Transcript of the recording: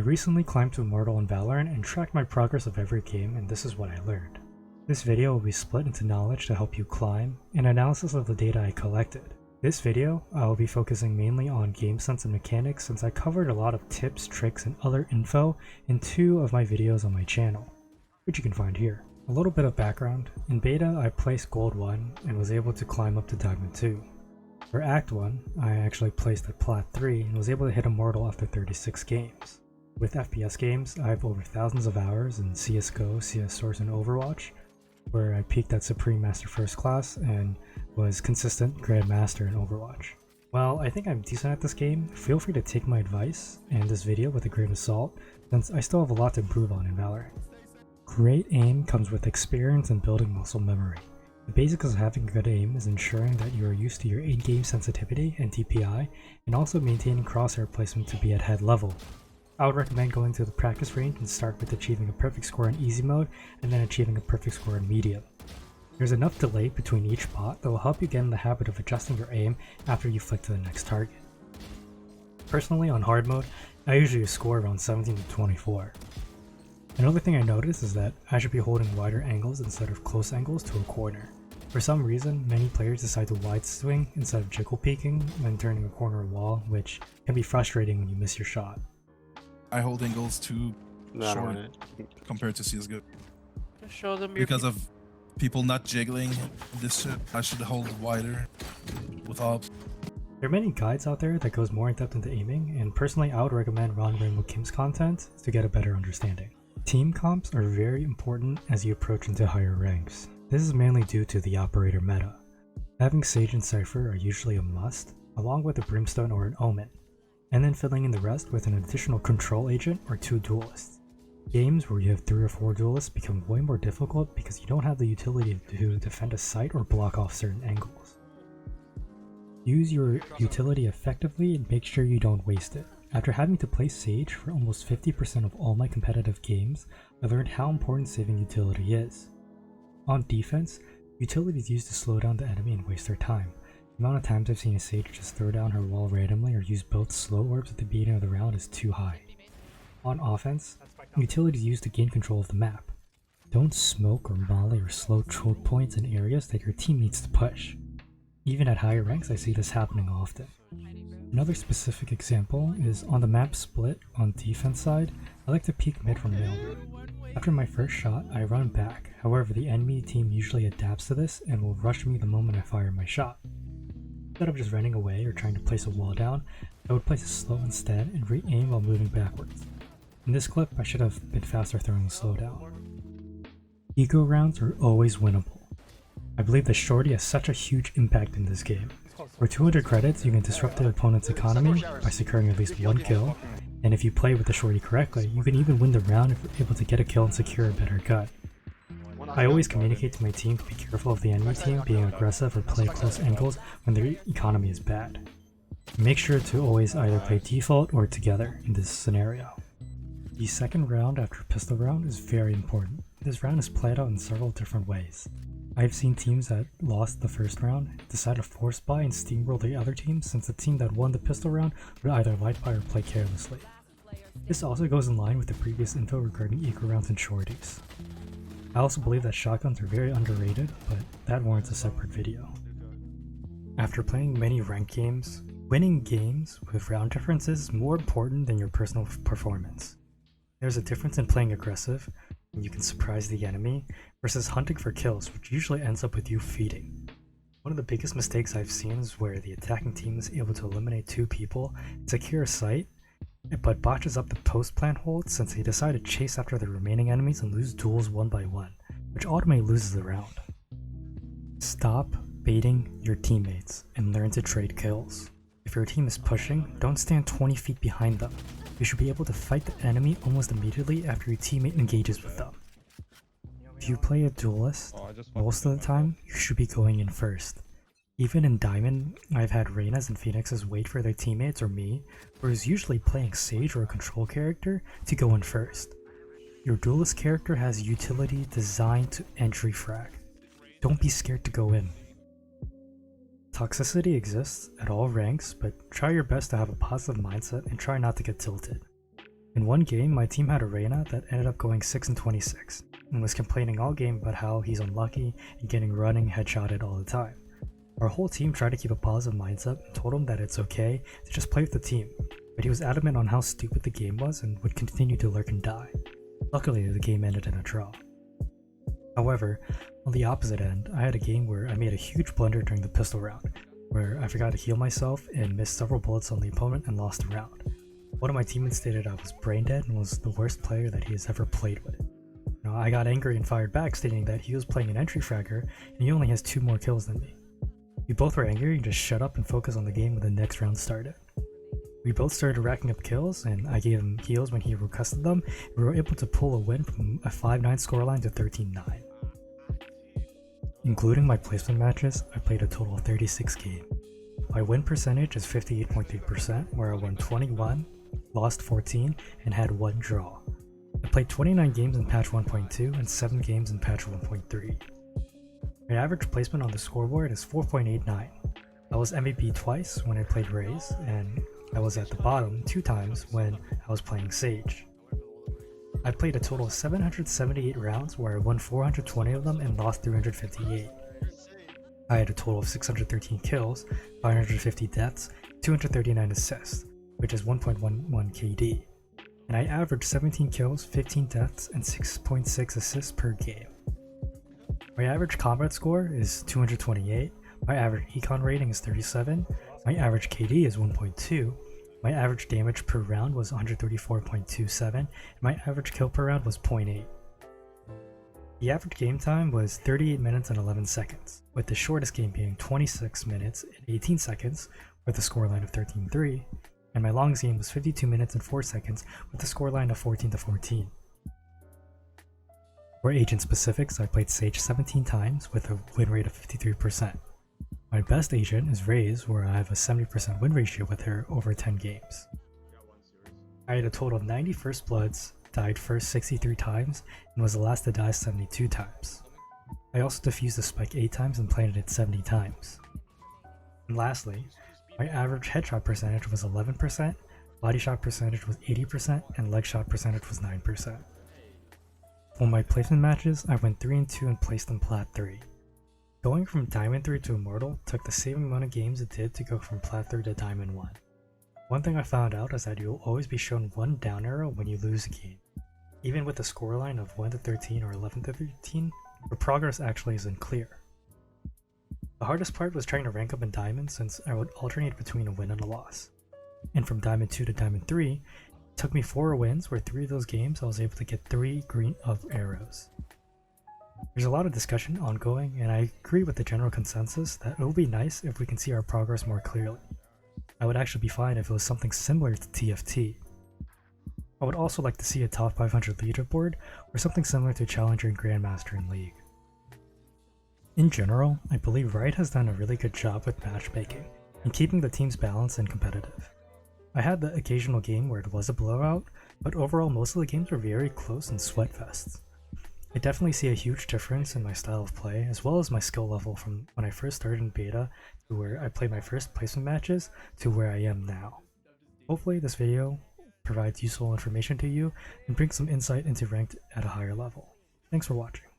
I recently climbed to Immortal in Valorant and tracked my progress of every game, and this is what I learned. This video will be split into knowledge to help you climb, and analysis of the data I collected. This video, I will be focusing mainly on game sense and mechanics since I covered a lot of tips, tricks, and other info in 2 of my videos on my channel, which you can find here. A little bit of background: in beta I placed Gold 1 and was able to climb up to Diamond 2. For Act 1, I actually placed at Plat 3 and was able to hit Immortal after 36 games. With FPS games, I have over thousands of hours in CSGO, CS Source, and Overwatch, where I peaked at Supreme Master First Class and was consistent Grandmaster in Overwatch. While I think I'm decent at this game, feel free to take my advice and this video with a grain of salt, since I still have a lot to improve on in Valorant. Great aim comes with experience and building muscle memory. The basics of having good aim is ensuring that you are used to your in-game sensitivity and DPI, and also maintaining crosshair placement to be at head level. I would recommend going to the practice range and start with achieving a perfect score in easy mode and then achieving a perfect score in medium. There's enough delay between each pot that will help you get in the habit of adjusting your aim after you flick to the next target. Personally, on hard mode, I usually score around 17 to 24. Another thing I noticed is that I should be holding wider angles instead of close angles to a corner. For some reason, many players decide to wide swing instead of jiggle peeking when turning a corner or wall, which can be frustrating when you miss your shot. I hold angles too short compared to CSGO. Just show them because of people not jiggling this shit. I should hold wider without. There are many guides out there that goes more in depth into aiming, and personally I would recommend Ron Rainbow Kim's content to get a better understanding. Team comps are very important as you approach into higher ranks. This is mainly due to the operator meta. Having Sage and Cypher are usually a must, along with a Brimstone or an Omen, and then filling in the rest with an additional control agent or 2 duelists. Games where you have 3 or 4 duelists become way more difficult because you don't have the utility to defend a site or block off certain angles. Use your utility effectively and make sure you don't waste it. After having to play Sage for almost 50% of all my competitive games, I learned how important saving utility is. On defense, utility is used to slow down the enemy and waste their time. The amount of times I've seen a Sage just throw down her wall randomly or use both slow orbs at the beginning of the round is too high. On offense, utility is used to gain control of the map. Don't smoke or molly or slow choke points in areas that your team needs to push. Even at higher ranks, I see this happening often. Another specific example is on the map split on defense side, I like to peek mid from mail. After my first shot, I run back, however the enemy team usually adapts to this and will rush me the moment I fire my shot. Instead of just running away or trying to place a wall down, I would place a slow instead and re-aim while moving backwards. In this clip, I should have been faster throwing the slow down. Eco rounds are always winnable. I believe that Shorty has such a huge impact in this game. For 200 credits, you can disrupt the opponent's economy by securing at least 1 kill, and if you play with the Shorty correctly, you can even win the round if you're able to get a kill and secure a better gun. I always communicate to my team to be careful of the enemy team being aggressive or play close angles when their economy is bad. Make sure to always either play default or together in this scenario. The second round after pistol round is very important. This round is played out in several different ways. I've seen teams that lost the first round decide to force buy and steamroll the other team since the team that won the pistol round would either light buy or play carelessly. This also goes in line with the previous info regarding eco rounds and shorties. I also believe that shotguns are very underrated, but that warrants a separate video. After playing many ranked games, winning games with round differences is more important than your personal performance. There's a difference in playing aggressive, when you can surprise the enemy, versus hunting for kills, which usually ends up with you feeding. One of the biggest mistakes I've seen is where the attacking team is able to eliminate 2 people and secure a site, but botches up the post-plant hold since they decide to chase after the remaining enemies and lose duels 1 by 1, which ultimately loses the round. Stop baiting your teammates and learn to trade kills. If your team is pushing, don't stand 20 feet behind them. You should be able to fight the enemy almost immediately after your teammate engages with them. If you play a duelist, most of the time, you should be going in first. Even in Diamond, I've had Reynas and Phoenixes wait for their teammates or me, whereas usually playing Sage or a control character to go in first. Your duelist character has utility designed to entry frag. Don't be scared to go in. Toxicity exists at all ranks, but try your best to have a positive mindset and try not to get tilted. In one game, my team had a Reyna that ended up going 6-26, and was complaining all game about how he's unlucky and getting running headshotted all the time. Our whole team tried to keep a positive mindset and told him that it's okay to just play with the team, but he was adamant on how stupid the game was and would continue to lurk and die. Luckily, the game ended in a draw. However, on the opposite end, I had a game where I made a huge blunder during the pistol round, where I forgot to heal myself and missed several bullets on the opponent and lost the round. One of my teammates stated I was brain dead and was the worst player that he has ever played with. I got angry and fired back, stating that he was playing an entry fragger and he only has 2 more kills than me. We both were angry and just shut up and focused on the game when the next round started. We both started racking up kills, and I gave him heals when he requested them, and we were able to pull a win from a 5-9 scoreline to 13-9. Including my placement matches, I played a total of 36 games. My win percentage is 58.3%, where I won 21, lost 14, and had 1 draw. I played 29 games in patch 1.2 and 7 games in patch 1.3. My average placement on the scoreboard is 4.89. I was MVP twice when I played Raze, and I was at the bottom 2 times when I was playing Sage. I played a total of 778 rounds where I won 420 of them and lost 358. I had a total of 613 kills, 550 deaths, 239 assists, which is 1.11 KD, and I averaged 17 kills, 15 deaths, and 6.6 assists per game. My average combat score is 228, my average econ rating is 37, my average KD is 1.2, my average damage per round was 134.27, and my average kill per round was 0.8. The average game time was 38 minutes and 11 seconds, with the shortest game being 26 minutes and 18 seconds with a scoreline of 13-3, and my longest game was 52 minutes and 4 seconds with a scoreline of 14-14. For agent specifics, I played Sage 17 times with a win rate of 53%. My best agent is Raze, where I have a 70% win ratio with her over 10 games. I had a total of 90 first bloods, died first 63 times, and was the last to die 72 times. I also defused the spike 8 times and planted it 70 times. And lastly, my average headshot percentage was 11%, body shot percentage was 80%, and leg shot percentage was 9%. For my placement matches, I went 3-2 and placed in Plat 3. Going from Diamond 3 to Immortal took the same amount of games it did to go from Plat 3 to Diamond 1. One thing I found out is that you'll always be shown 1 down arrow when you lose a game. Even with a scoreline of 1-13 or 11-13, your progress actually isn't clear. The hardest part was trying to rank up in Diamond, since I would alternate between a win and a loss. And from Diamond 2 to Diamond 3, it took me 4 wins, where 3 of those games I was able to get 3 green of arrows. There's a lot of discussion ongoing, and I agree with the general consensus that it would be nice if we can see our progress more clearly. I would actually be fine if it was something similar to TFT. I would also like to see a top 500 leaderboard or something similar to Challenger and Grandmaster in League. In general, I believe Riot has done a really good job with matchmaking and keeping the teams balanced and competitive. I had the occasional game where it was a blowout, but overall most of the games were very close and sweatfests. I definitely see a huge difference in my style of play, as well as my skill level from when I first started in beta to where I played my first placement matches to where I am now. Hopefully this video provides useful information to you and brings some insight into ranked at a higher level. Thanks for watching.